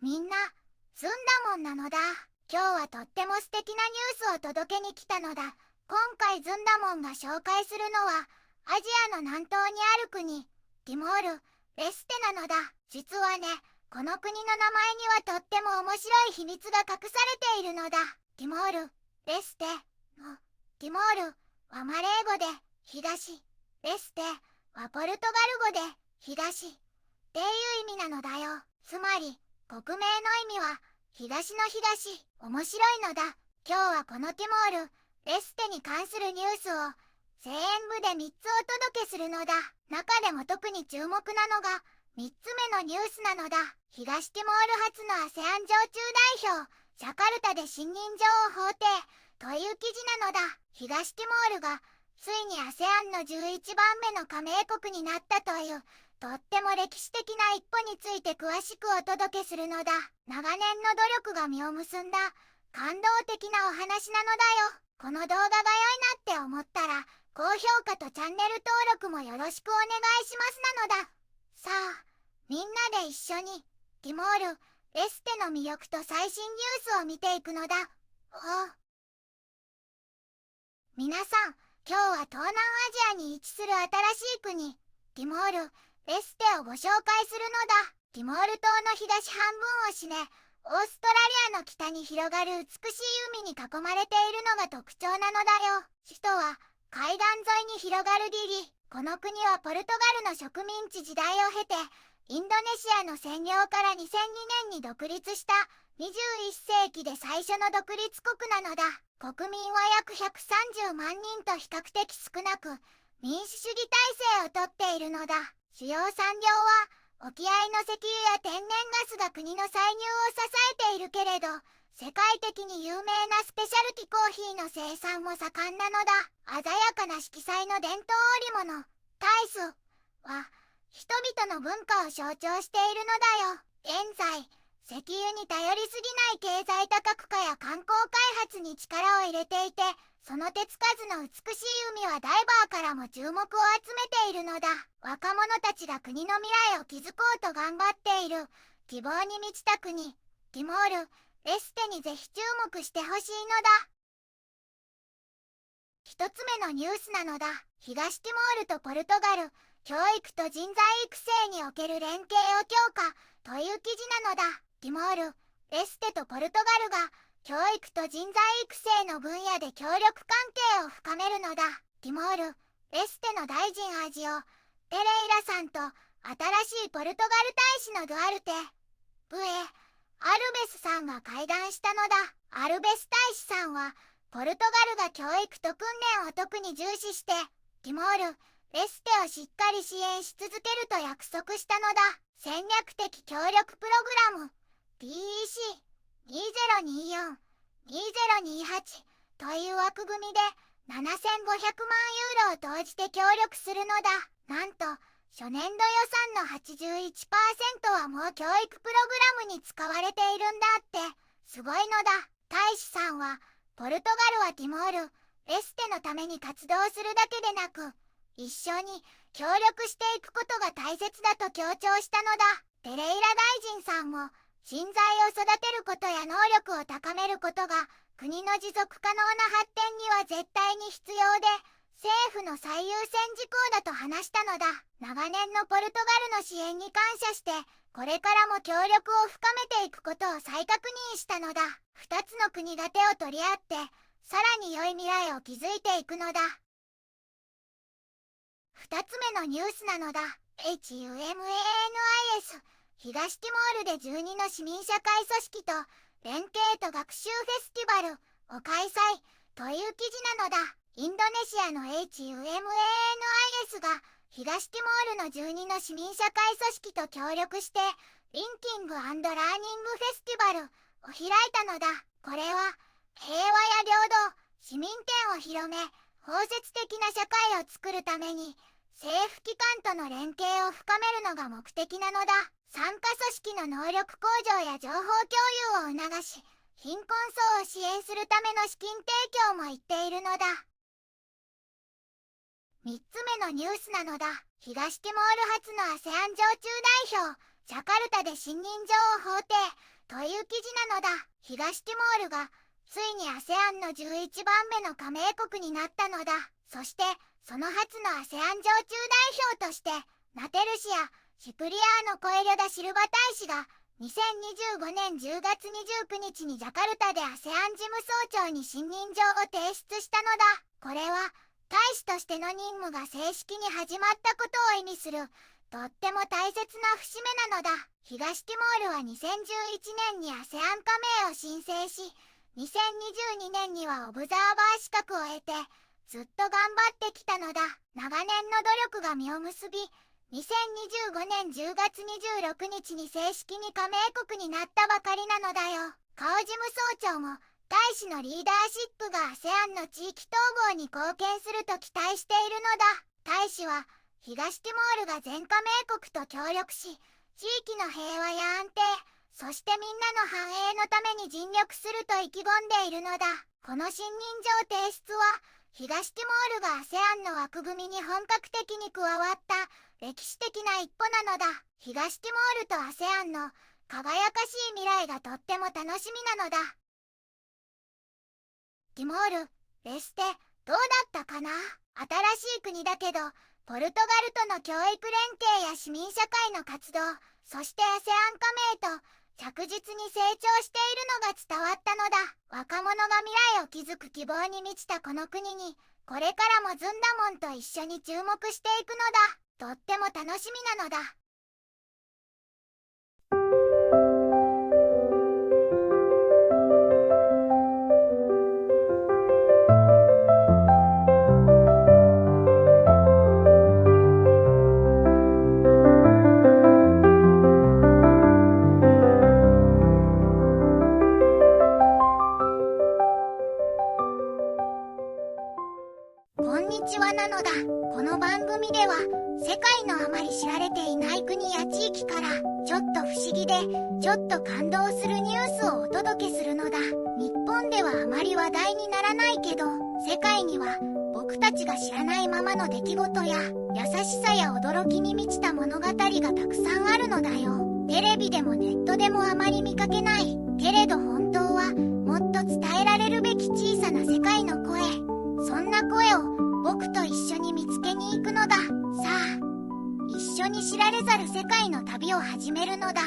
みんな、ずんだもんなのだ。今日はとっても素敵なニュースを届けに来たのだ。今回ずんだもんが紹介するのは、アジアの南東にある国、ティモール・レステなのだ。実はね、この国の名前にはとっても面白い秘密が隠されているのだ。ティモール・レステのティモールはマレー語で東、レステはポルトガル語で東っていう意味なのだよ。つまり、国名の意味は東の東。面白いのだ。今日はこのティモール・レステに関するニュースを声援部で3つお届けするのだ。中でも特に注目なのが3つ目のニュースなのだ。東ティモール初の ASEAN 常駐代表、ジャカルタで信任状を法廷という記事なのだ。東ティモールがついに ASEAN の11番目の加盟国になったというとっても歴史的な一歩について詳しくお届けするのだ。長年の努力が実を結んだ感動的なお話なのだよ。この動画が良いなって思ったら高評価とチャンネル登録もよろしくお願いしますなのだ。さあ、みんなで一緒にティモール・レステの魅力と最新ニュースを見ていくのだ。皆さん、今日は東南アジアに位置する新しい国、ティモール・レステをご紹介するのだ。ティモール島の東半分を占め、オーストラリアの北に広がる美しい海に囲まれているのが特徴なのだよ。首都は海岸沿いに広がるディリ。この国はポルトガルの植民地時代を経て、インドネシアの占領から2002年に独立した21世紀で最初の独立国なのだ。国民は約130万人と比較的少なく、民主主義体制をとっているのだ。主要産業は沖合の石油や天然ガスが国の歳入を支えているけれど、世界的に有名なスペシャルティコーヒーの生産も盛んなのだ。鮮やかな色彩の伝統織物、タイスは人々の文化を象徴しているのだよ。現在、石油に頼りすぎない経済多角化や観光開発に力を入れていて、その手つかずの美しい海はダイバーからも注目を集めているのだ。若者たちが国の未来を築こうと頑張っている希望に満ちた国、ティモール・レステにぜひ注目してほしいのだ。一つ目のニュースなのだ。東ティモールとポルトガル、教育と人材育成における連携を強化という記事なのだ。ティモール・レステとポルトガルが教育と人材育成の分野で協力関係を深めるのだ。ティモール・レステの大臣アジオ・ペレイラさんと新しいポルトガル大使のドゥアルテ・ブエ・アルベスさんが会談したのだ。アルベス大使さんはポルトガルが教育と訓練を特に重視してティモール・レステをしっかり支援し続けると約束したのだ。戦略的協力プログラム TEC2024-2028 という枠組みで7500万ユーロを投じて協力するのだ。なんと初年度予算の 81% はもう教育プログラムに使われているんだって。すごいのだ。大使さんはポルトガルはティモール・レステのために活動するだけでなく、一緒に協力していくことが大切だと強調したのだ。ペレイラ大臣さんも人材を育てることや能力を高めることが国の持続可能な発展には絶対に必要で、政府の最優先事項だと話したのだ。長年のポルトガルの支援に感謝して、これからも協力を深めていくことを再確認したのだ。二つの国が手を取り合って、さらに良い未来を築いていくのだ。二つ目のニュースなのだ。HUMANIS 東ティモールで12の市民社会組織と連携と学習フェスティバルを開催という記事なのだ。インドネシアの HUMANIS が東ティモールの12の市民社会組織と協力してリンキング&ラーニングフェスティバルを開いたのだ。これは平和や平等、市民権を広め、包摂的な社会を作るために政府機関との連携を深めるのが目的なのだ。参加組織の能力向上や情報共有を促し、貧困層を支援するための資金提供も言っているのだ。3つ目のニュースなのだ。東ティモール初の ASEAN 常駐代表、ジャカルタで信任状を法廷のだ。東ティモールがついに ASEAN の11番目の加盟国になったのだ。そしてその初の ASEAN 常駐代表としてナテルシア・シプリアーノ・コエリョダ・シルバ大使が2025年10月29日にジャカルタで ASEAN 事務総長に信任状を提出したのだ。これは大使としての任務が正式に始まったことを意味するとっても大切な節目なのだ。東ティモールは2011年に ASEAN 加盟を申請し、2022年にはオブザーバー資格を得てずっと頑張ってきたのだ。長年の努力が実を結び、2025年10月26日に正式に加盟国になったばかりなのだよ。カオ事務総長も大使のリーダーシップが ASEAN の地域統合に貢献すると期待しているのだ。大使は東ティモールが全加盟国と協力し、地域の平和や安定、そしてみんなの繁栄のために尽力すると意気込んでいるのだ。この信任状提出は東ティモールが ASEAN の枠組みに本格的に加わった歴史的な一歩なのだ。東ティモールと ASEAN の輝かしい未来がとっても楽しみなのだ。ティモール、レステ、どうだったかな？新しい国だけど、ポルトガルとの教育連携や市民社会の活動、そして ASEAN 加盟と着実に成長しているのが伝わったのだ。若者が未来を築く希望に満ちたこの国に、これからもズンダモンと一緒に注目していくのだ。とっても楽しみなのだ。こんにちはなのだ。この番組では世界のあまり知られていない国や地域からちょっと不思議でちょっと感動するニュースをお届けするのだ。日本ではあまり話題にならないけど、世界には僕たちが知らないままの出来事や優しさや驚きに満ちた物語がたくさんあるのだよ。テレビでもネットでもあまり見かけないけれど本当はもっと伝えられるべき小さな世界の声、そんな声を僕と一緒に見つけに行くのだ。さあ、一緒に知られざる世界の旅を始めるのだ。